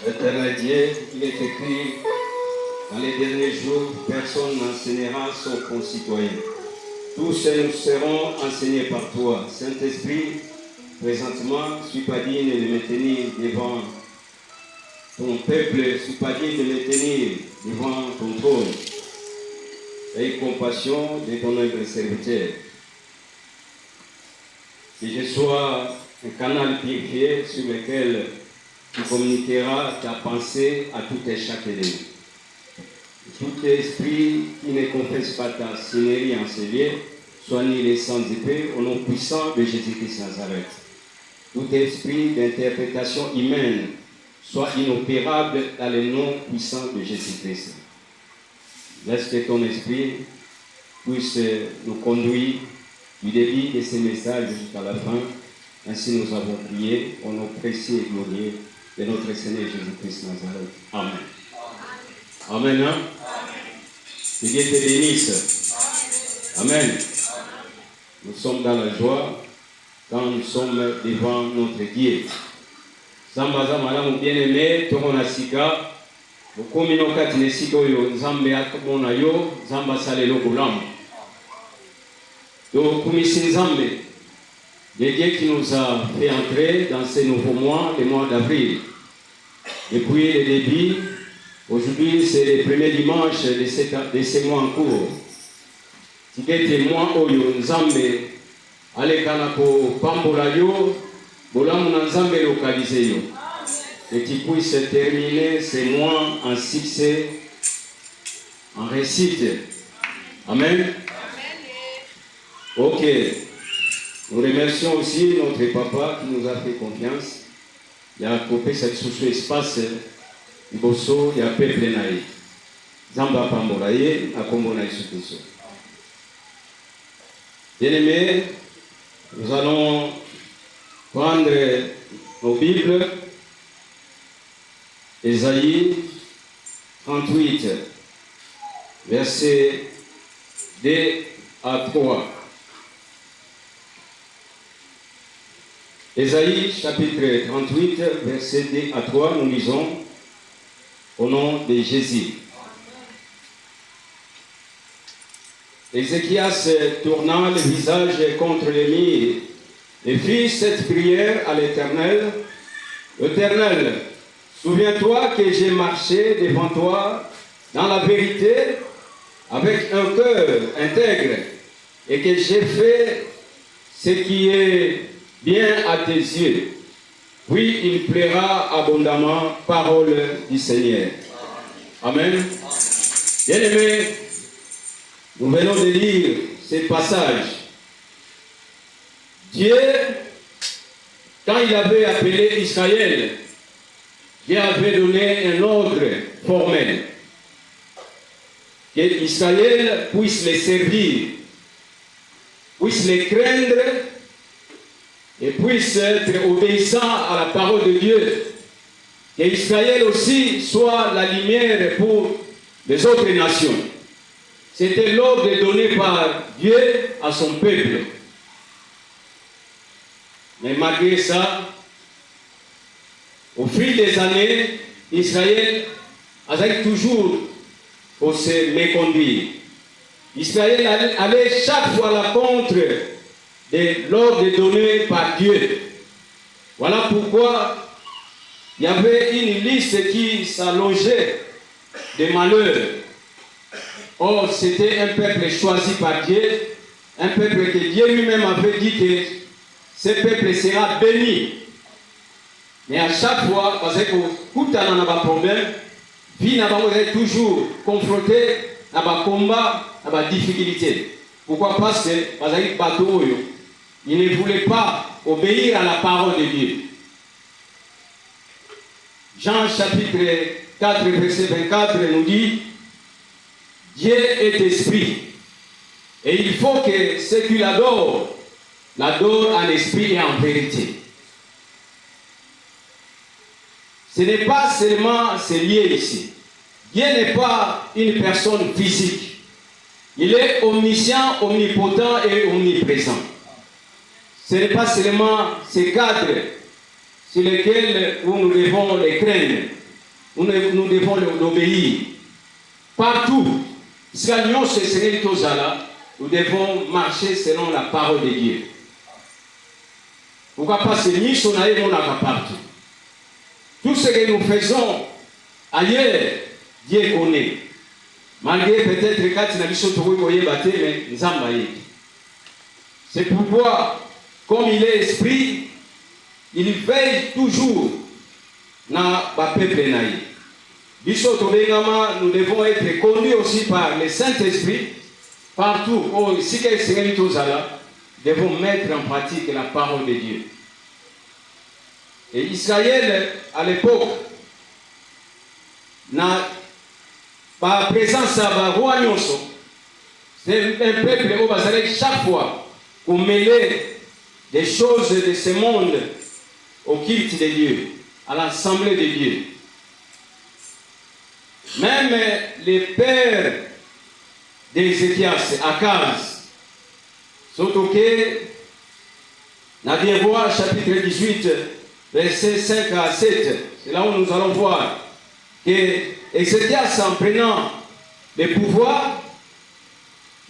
Éternel Dieu, il est écrit, dans les derniers jours, personne n'enseignera son concitoyen. Tous nous serons enseignés par toi. Saint-Esprit, présentement, je ne suis pas digne de me tenir devant ton peuple, je ne suis pas digne de me tenir devant ton trône. Aie compassion de ton humble serviteur. Que je sois un canal purifié sur lequel tu communiqueras ta pensée à tout et chacun de nous. Tout esprit qui ne confesse pas ta seigneurie en ces lieux, soit annihilé sans épée au nom puissant de Jésus-Christ Nazareth. Tout esprit d'interprétation humaine soit inopérable dans le nom puissant de Jésus-Christ. Laisse que ton esprit puisse nous conduire du début de ces messages jusqu'à la fin. Ainsi nous avons prié au nom précieux et glorieux de notre Seigneur Jésus-Christ Nazareth. Amen. Amen. Hein? Que Dieu te bénisse. Amen. Nous sommes dans la joie quand nous sommes devant notre Dieu. Zambaza malamu bien-aimé, tokonasika, bukomi no kati nesika oyo Nzambe akomona yo, Nzamba salelo bulamu. Tokumisi Nzambe, le Dieu qui nous a fait entrer dans ces nouveaux mois, les mois d'avril. Depuis le début, aujourd'hui c'est le premier dimanche de ces mois en cours. Tikete mois oyo Nzambe alekana ko pambola yo, bolamu na Nzambe localisé yo. Et tu puisses terminer ces mois en succès, en réussite. Amen. Ok. Nous remercions aussi notre papa qui nous a fait confiance. Il a coupé cette sous-espace. Bosso, il y a peuple naïf. Zamba Pamboraye, à Kombona Isukuso. Bien-aimés, nous allons prendre nos Bibles. Ésaïe 38, versets 2 à 3. Ésaïe chapitre 38, versets 2 à 3, nous lisons au nom de Jésus. Ézéchias tourna le visage contre le mur et fit cette prière à l'Éternel. L'Éternel, souviens-toi que j'ai marché devant toi dans la vérité avec un cœur intègre et que j'ai fait ce qui est bien à tes yeux. Oui, il plaira abondamment, parole du Seigneur. Amen. Bien-aimés, nous venons de lire ces passages. Dieu, quand il avait appelé Israël, Dieu avait donné un ordre formel. Que Israël puisse les servir, puisse les craindre et puisse être obéissant à la parole de Dieu. Que Israël aussi soit la lumière pour les autres nations. C'était l'ordre donné par Dieu à son peuple. Mais malgré ça, au fil des années, Israël a toujours pour se méconduire. Israël allait chaque fois à la contre de l'ordre donné par Dieu. Voilà pourquoi il y avait une liste qui s'allongeait de malheurs. Or, c'était un peuple choisi par Dieu, un peuple que Dieu lui-même avait dit que ce peuple sera béni. Mais à chaque fois, parce que tout le monde a un problème, vie n'a pas toujours confronté à un combat, à une difficulté. Pourquoi? Parce que bateau, il ne voulait pas obéir à la parole de Dieu. Jean chapitre 4, verset 24 nous dit: Dieu est esprit. Et il faut que ceux qui l'adorent en esprit et en vérité. Ce n'est pas seulement ce lié ici. Dieu n'est pas une personne physique. Il est omniscient, omnipotent et omniprésent. ce n'est pas seulement ces cadres sur lesquels nous devons les craindre, nous devons l'obéir. Partout, nous devons marcher selon la parole de Dieu. Pourquoi pas ce ni son partout. Tout ce que nous faisons ailleurs, Dieu connaît. Malgré peut-être que c'est pourquoi, comme il est esprit, il veille toujours dans le peuple. Nous devons être conduits aussi par le Saint-Esprit. Partout où si nous devons mettre en pratique la parole de Dieu. Et Israël, à l'époque, n'a pas présence à roi Nyonso. C'est un peuple où chaque fois qu'on mêlait des choses de ce monde au culte de Dieu, à l'assemblée de Dieu. Même les pères d'Ézéchias, Akaz, sont OK. Dans les Rois, chapitre 18, versets 5 à 7, c'est là où nous allons voir que Ézéchias, en prenant le pouvoir,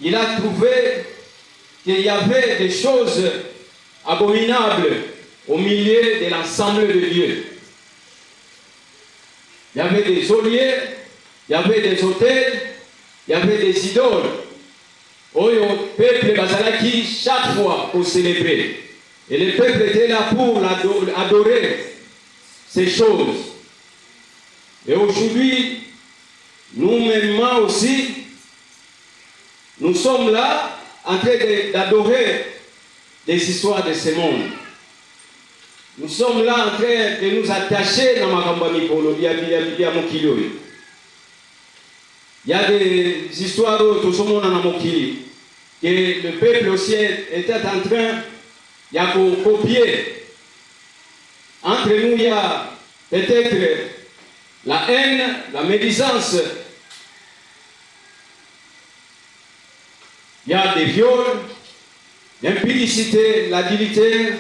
il a trouvé qu'il y avait des choses abominables au milieu de l'ensemble de Dieu. Il y avait des geôliers, il y avait des autels, il y avait des idoles. Le peuple Bazalaki, chaque fois pour célébrer. Et le peuple était là pour adorer ces choses. Et aujourd'hui, nous-mêmes aussi, nous sommes là en train d'adorer des histoires de ce monde. Nous sommes là en train de nous attacher dans Makambami pour le Mokili. Il y a des histoires où tout le monde en a Mokili. Que le peuple aussi était en train de copier. Entre nous, il y a peut-être la haine, la médisance. Il y a des viols, l'impudicité, l'adultère.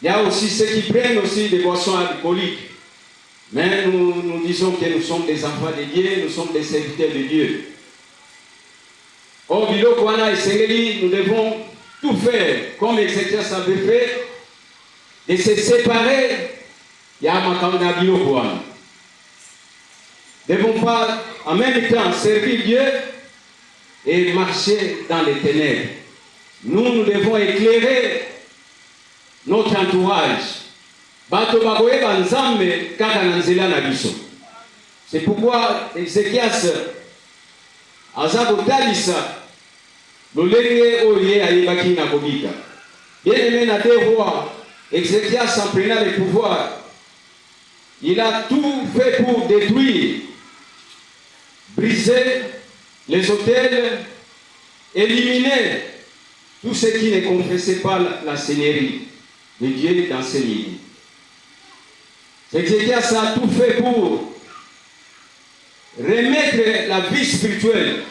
Il y a aussi ceux qui prennent aussi des boissons alcooliques. Mais nous disons que nous sommes des enfants de Dieu, nous sommes des serviteurs de Dieu. Au Biloko Wana et Sengeli, nous devons tout faire, comme Ézéchias avait fait, de se séparer. Il y a Makanda Biloko Wana. Nous ne devons pas en même temps servir Dieu et marcher dans les ténèbres. Nous devons éclairer notre entourage. C'est pourquoi Ézéchias Azabotalisa Lolenge Oye Ayebaki Nakobika. Bien aimé na deux rois, Ézéchias en prenant le pouvoir, il a tout fait pour détruire, briser les autels, éliminer tout ce qui ne confessait pas la seigneurie de Dieu dans ces lignes. Ézéchias a tout fait pour remettre la vie spirituelle.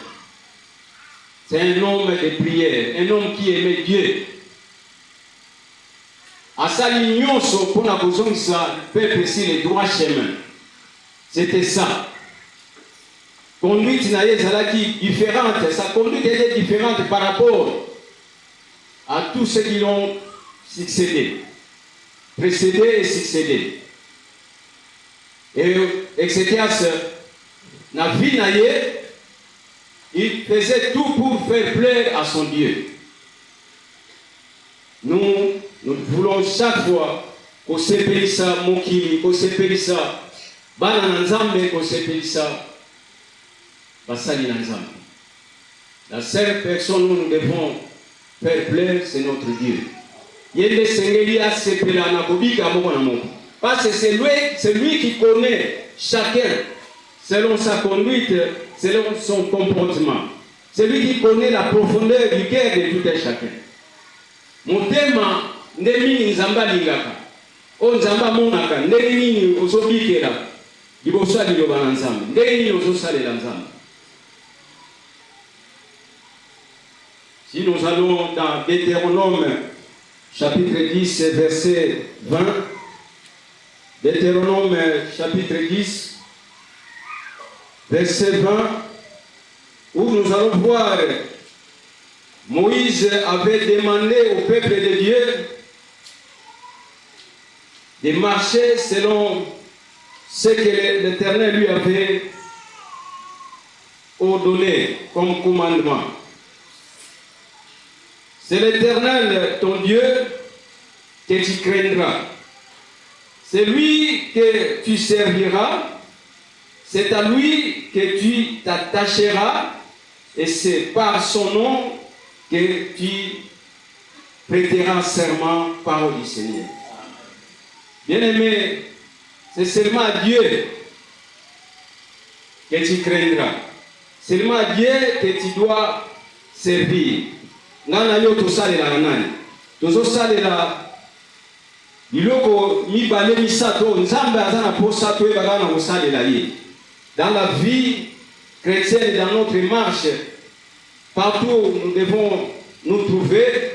C'est un homme de prière, un homme qui aimait Dieu. À sa ligne, pour la raison de ça, le peuple sur les droits chemins. C'était ça. Conduite qui différente, sa conduite était différente par rapport à tous ceux qui l'ont succédé, précédé et succédé. Et Ézéchias n'a vu naïe, il faisait tout pour faire plaire à son Dieu. Nous voulons chaque fois qu'on s'épélissa Mokili, qu'on s'épélissa Bananzambe, qu'on s'épélissa Basali Nanzambe. La seule personne où nous devons faire plaire, c'est notre Dieu. Yende Sengeli a s'épélé na kobika moko na moko. Parce que c'est lui qui connaît chacun selon sa conduite, selon son comportement. C'est lui qui connaît la profondeur du cœur de tout un chacun. Motema ndemini nzamba lingaka. O nzamba monaka ndemini ozobikela. Liboso ya liloba na nzambe. Ndemini ozosalela nzambe. Si nous allons dans Deutéronome chapitre 10, verset 20. Deutéronome, chapitre 10, verset 20, où nous allons voir Moïse avait demandé au peuple de Dieu de marcher selon ce que l'Éternel lui avait ordonné comme commandement. C'est l'Éternel, ton Dieu, que tu craindras. C'est lui que tu serviras. C'est à lui que tu t'attacheras. Et c'est par son nom que tu prêteras serment, parole du Seigneur. Bien-aimé, c'est seulement à Dieu que tu craindras. Seulement à Dieu que tu dois servir. Nana yo tosalela nani? Tozosalela biloko mibale misato nzambe aza na posa toyebaka na kosalela ye. Dans la vie chrétienne, dans notre marche, partout où nous devons nous trouver,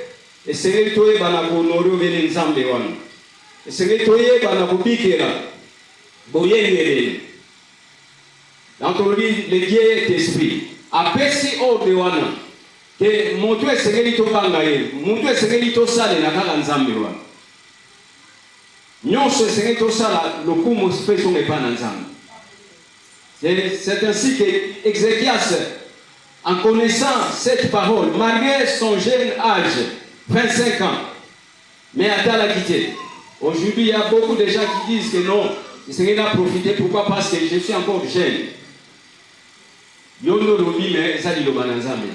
et c'est toyeba na kohonorer ovele nzambe wana. Et c'est toyeba na kobikela boyengelele. Dans le Dieu est esprit. Apesi ordre wana. Que moto esengeli to banga ye, moto esengeli to sale na kala nzambe wa. Nyonso esengeli to sala lokumu speso ngepa na nzambe. C'est ainsi que Ézéchias, en connaissant cette parole, malgré son jeune âge, 25 ans, mais a l'a quitté. Aujourd'hui, il y a beaucoup de gens qui disent que non, le Seigneur a profité. Pourquoi? Parce que je suis encore jeune. Yono lobi mais ça dit le bananzambe.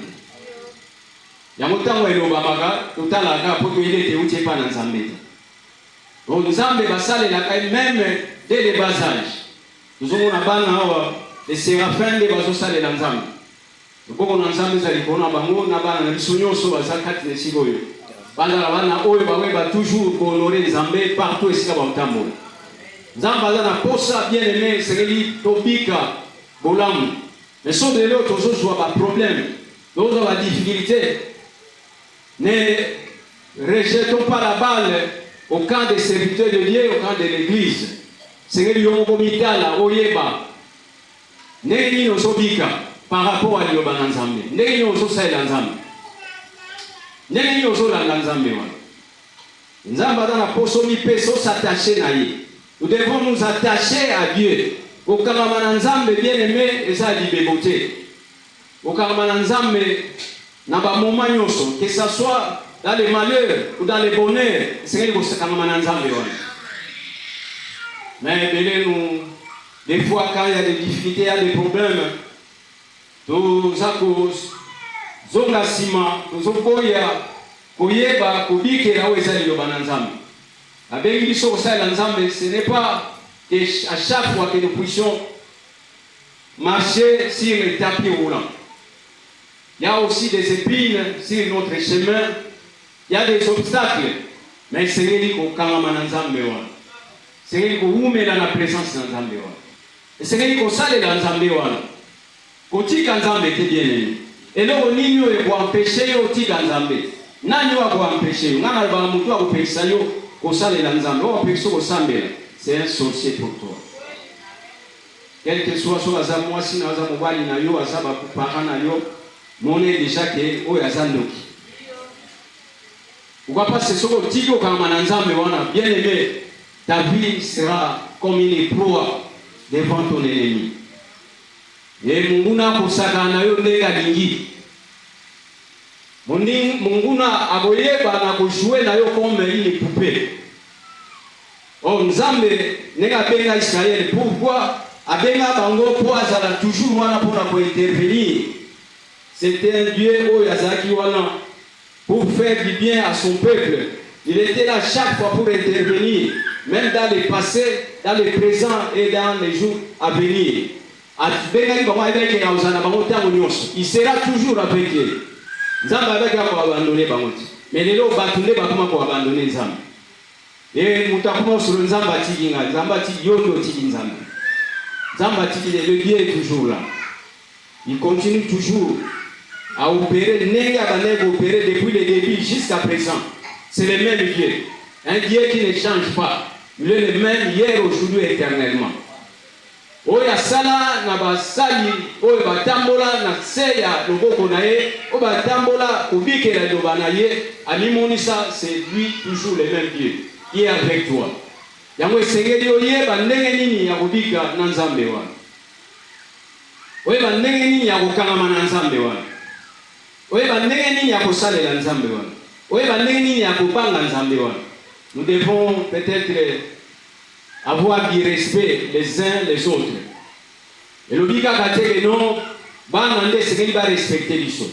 Yamotango elobamaka totalaka po toyele te utie pa na nzambe. Donc nzambe basale la même dès le bas âge. Nous avons bana awa les séraphins de bazosale la nzambe. Boko na nzambe za likona bango na bana na biso nyonso bazakati ne sigoyo. Bana oyo ba toujours honorer nzambe partout esika ba ntambo. Nzambe aza na posa bien aimé sengeli tobika bolamu. Mais sauf de l'autre, toujours pas de problème. Nous avons la difficulté. Ne rejetons pas la balle au camp des serviteurs de Dieu, au camp de l'église. Seigneur, Yomomitala, Oyeba. Neni Osobika, par rapport à Yobananzambe. Neni Ososaïlanzambe. Neni Osolanzambe. Nzamba dans la posomi peso s'attacher à lui. Nous devons nous attacher à Dieu. Au Karamananzambe bien aimé, et ça a dit béboté. Au Karamananzambe, n'a pas moment yoso, que ce soit dans les malheurs ou dans les bonheurs, c'est le Karamananzambe. Mais nous, des fois, quand il y a des difficultés, il y a des problèmes, nous avons zonga sima, nous avons koyeba, kobike na wezali yo bananzambe. Avec biso ça l'ensemble, ce n'est pas à chaque fois que nous puissions marcher sur les tapis roulants. Il y a aussi des épines sur notre chemin. Il y a des obstacles. Mais c'est ce qu'on Karamananzambe. C'est ce qu'on met dans la présence d'Anzambe. Et c'est ce qu'on sale dans Nzambe. Koti Kanzambe était bien aimé. Et là, on n'y a pas empêché Oti Kanzambe. Nani wa pas empêché. On a pas mutu wa kupesa yo ko sale dans Nzambe. On peut se sambela. C'est un sorcier pour toi. Quel que soit son hasard, moi, si nous avons mobali na yo, hasard, parent na yo, mon est déjà que o hasard noki. Pourquoi pas c'est ce que tu comme Nzambe wana bien aimé, ta vie sera comme une proie devant ton ennemi. Et munguna kosaka na yo ndeka lingi. Munguna aboyeba na ko jouer na yo comme une poupée. Oh, Nzambe nega benga Israël. Pourquoi abenga bango po azala toujours wana pour intervenir. C'était un Dieu oh yazaki wana pour faire du bien à son peuple. Il était là chaque fois pour intervenir, même dans le passé, dans le présent et dans les jours à venir. Il sera toujours avec eux. Nzambe avec eux pour abandonner bango. Mais les lots batunde bakuma pour abandonner Nzambe. Et mutakuma sur Nzamba tiginga, Nzamba tigi yondo tigi Nzamba. Nzamba tigi le Dieu est toujours là. Il continue toujours à opérer, opérer depuis le début jusqu'à présent. c'est le même Dieu. Un Dieu qui ne change pas. Il est le même hier, aujourd'hui, éternellement. Oya sala na basali oyo batambola na seya loboko na ye o batambola kubikela loba na ye alimonisa c'est lui toujours le même Dieu qui est avec toi. Yango esengeli oyeba ndenge nini ya kubika na Nzambe wana. Oyeba ndenge nini ya kokangama na Nzambe wana. Oyeba ndenge nini ya kosalela Nzambe wana. Oyeba ndenge nini ya kopanga Nzambe wana. Nous devons peut-être avoir du respect les uns les autres. Et le biga kateke non, banande c'est qu'il va respecter les choses.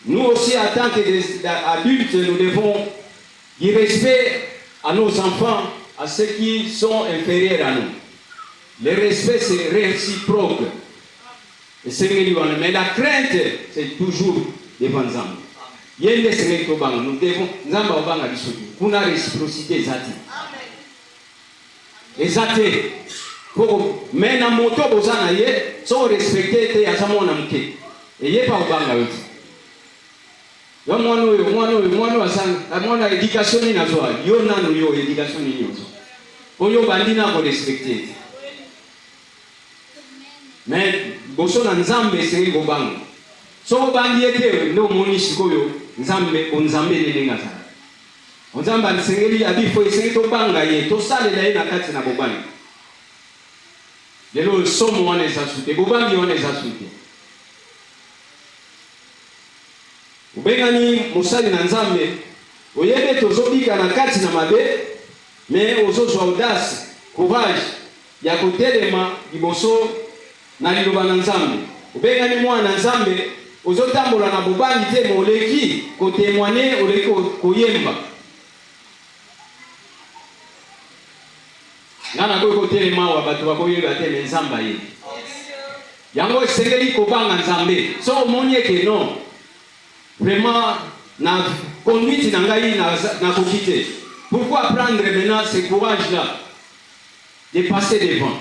Nous aussi, en tant qu'adultes, nous devons du respect à nos enfants, à ceux qui sont inférieurs à nous. Le respect, c'est réciproque. Mais la crainte, c'est toujours devant Nzambe. Nous devons, Nzamba obanga bisoto. Kuna réciprocité zati. Ezate. Mais na moto bozana ye, so respecter te azamona mke. Eye pa obanga yote. Yo mwana asanga, mwana éducation ni nazoa. Yo nanu yo éducation ni nyozo. Oyo bandina ko respecter. Mais boso na Nzambe seri bobanga. So bandi ete no moni sikoyo Nzambe onzambe lenga sana. Nzambe alisengeli abifo esengeli to banga ye to salela ye na kati na bobanga. Lelo somo wana ezasute bobangi wana ezasute. Ubengani musali na Nzambe oyebe tozobika na kati na mabe mais ozozwa audace courage ya kotelema liboso na liloba na Nzambe. Ubengani mwana Nzambe ozotambola na bobangi te moleki ko témoigner oleki koyemba. Ngana ko telema wa batu bakoyeba te Nzamba ye. Yango sengeli kobanga Nzambe. So monye ke non. Vraiment na conduite na ngai na kokite. Pourquoi prendre maintenant ce courage là de passer devant?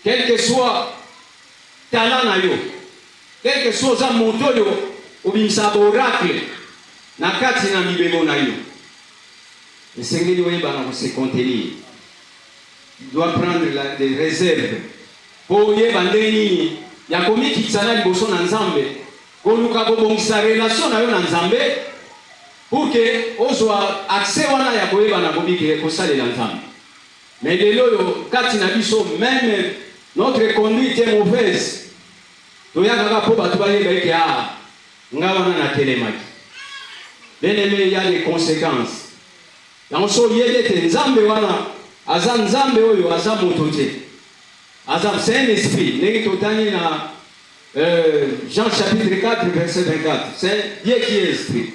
Quel que soit talent na yo, quel que soit za moto yo, obimisa oracle na kati na mibebo na yo. Le Seigneur doit se contenir. Il doit prendre des réserves. Pour y bandeni, ya komi kitsana liboso na Nzambe. Koluka kobongisa relation na yo na Nzambe pour que ozwa accès wana ya koyeba na kobiki kosalela Nzambe. Mais lelo yo kati na biso même notre conduite est mauvaise. Toya kaka po batu bayeba ke nga wana na telemaki. Bien aimé, il y a des conséquences. Dans so yede te Nzambe wana aza Nzambe oyo aza moto te. Aza c'est un esprit. Negi totani na Jean chapitre 4 verset 24. C'est Dieu qui est esprit.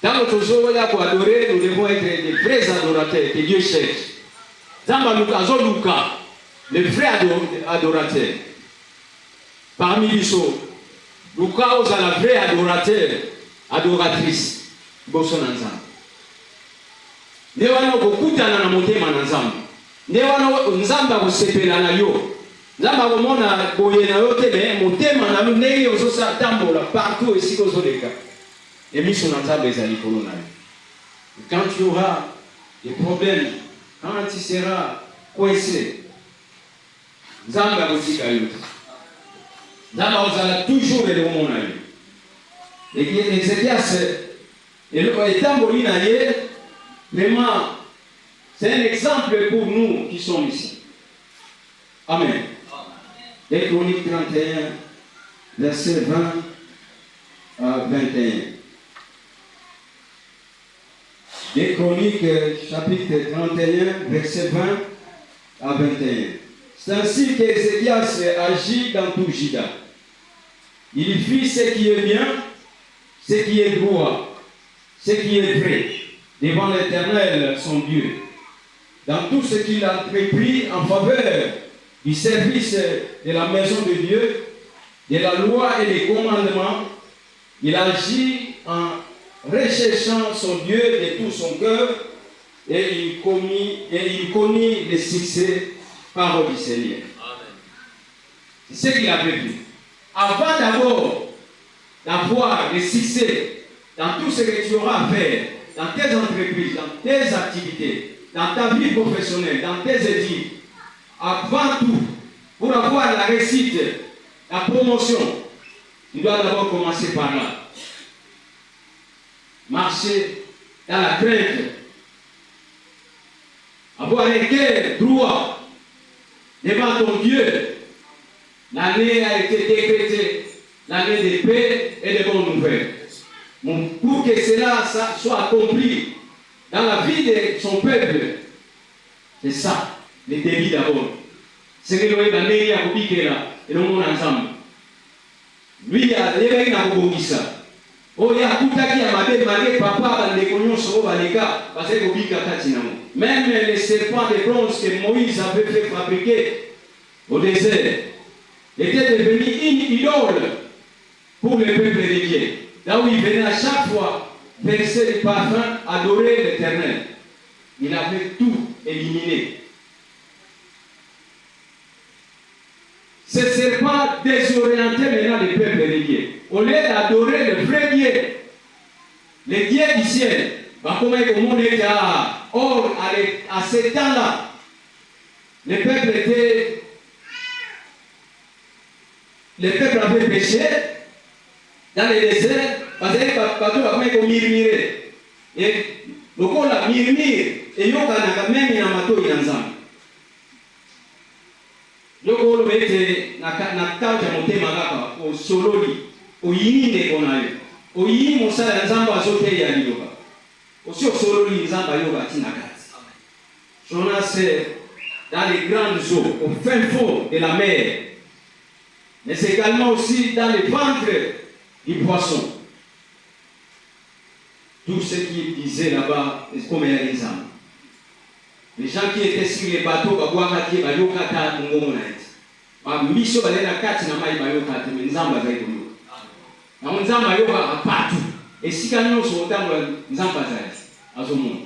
Dans notre jour là pour adorer, nous devons être des vrais adorateurs que Dieu cherche. Zamba Luka Luka, les vrais adorateurs. Parmi les choses, Luka osa la vraie adorateur, adoratrice. Bosonanza. Ne wana kokutana na motema na Nzambe. Ne wana Nzamba kosepela na yo. Nzamba komona boye na yo te me motema na ndenge ozosa tambola partout ici kozoleka. Et mission na Nzambe ezali kolona. Quand tu auras des problèmes, quand tu seras coincé, Nzamba akotika yo. Nzamba ozala toujours le mona yo. Et qui est Ézéchias et le tamboli na ye. Vraiment, c'est un exemple pour nous qui sommes ici. Amen. Les Chroniques 31, verset 20 à 21. Les Chroniques, chapitre 31, verset 20 à 21. C'est ainsi qu'Ézéchias agit dans tout Juda. Il fit ce qui est bien, ce qui est droit, ce qui est vrai, devant l'Éternel, son Dieu, dans tout ce qu'il a entrepris en faveur du service de la maison de Dieu, de la loi et des commandements, il agit en recherchant son Dieu de tout son cœur et il connut le succès par du Seigneur. C'est ce qu'il avait vu. Avant d'abord d'avoir le succès dans tout ce que tu auras à faire, dans tes entreprises, dans tes activités, dans ta vie professionnelle, dans tes études, avant tout, pour avoir la réussite, la promotion, tu dois d'abord commencer par là. Marcher dans la crainte, avoir un cœur droit devant ton Dieu. L'année a été décrétée, l'année de paix et de bonnes nouvelles. Pour que cela soit accompli dans la vie de son peuple, c'est ça, le début d'abord. C'est que l'on est à Kubikela et le monde ensemble. Lui, il a l'éveil à Kubokisa. Oh, il y a tout à qui a malgré papa dans les cognons sur Valeka, parce que Kubika Katinamo. Même les serpents de bronze que Moïse avait fait fabriquer au désert étaient devenus une idole pour le peuple de Dieu. Là où il venait à chaque fois verser les parfums, adorer l'Éternel. Il avait tout éliminé. Ces serpents désorientaient maintenant le peuple de Dieu. Au lieu d'adorer le vrai Dieu, le Dieu du ciel, comment le monde était à... Or, à ce temps-là, le peuple avait péché dans le désert, parce que bateau va comme murmurer. Et le corps la murmure, et il y a même un bateau qui est ensemble. Yoko lo ete na kauta motema kaka o sololi o yini ne konayo o yini mosala nzamba azote ya liyoka o sio sololi nzamba yoga tina kati. Jonas c'est dans les grandes eaux au fin fond de la mer, mais c'est également aussi dans le ventre du poisson. Tout ce qu'il disait là-bas est comme un exemple. Les gens qui étaient sur les bateaux, ils avaient dit Miso balena kati na mai bayoka ati nzamba zaidi yo. Na nzamba yoka apatu. Esika nyonso otambo nzamba zaidi. Azomo.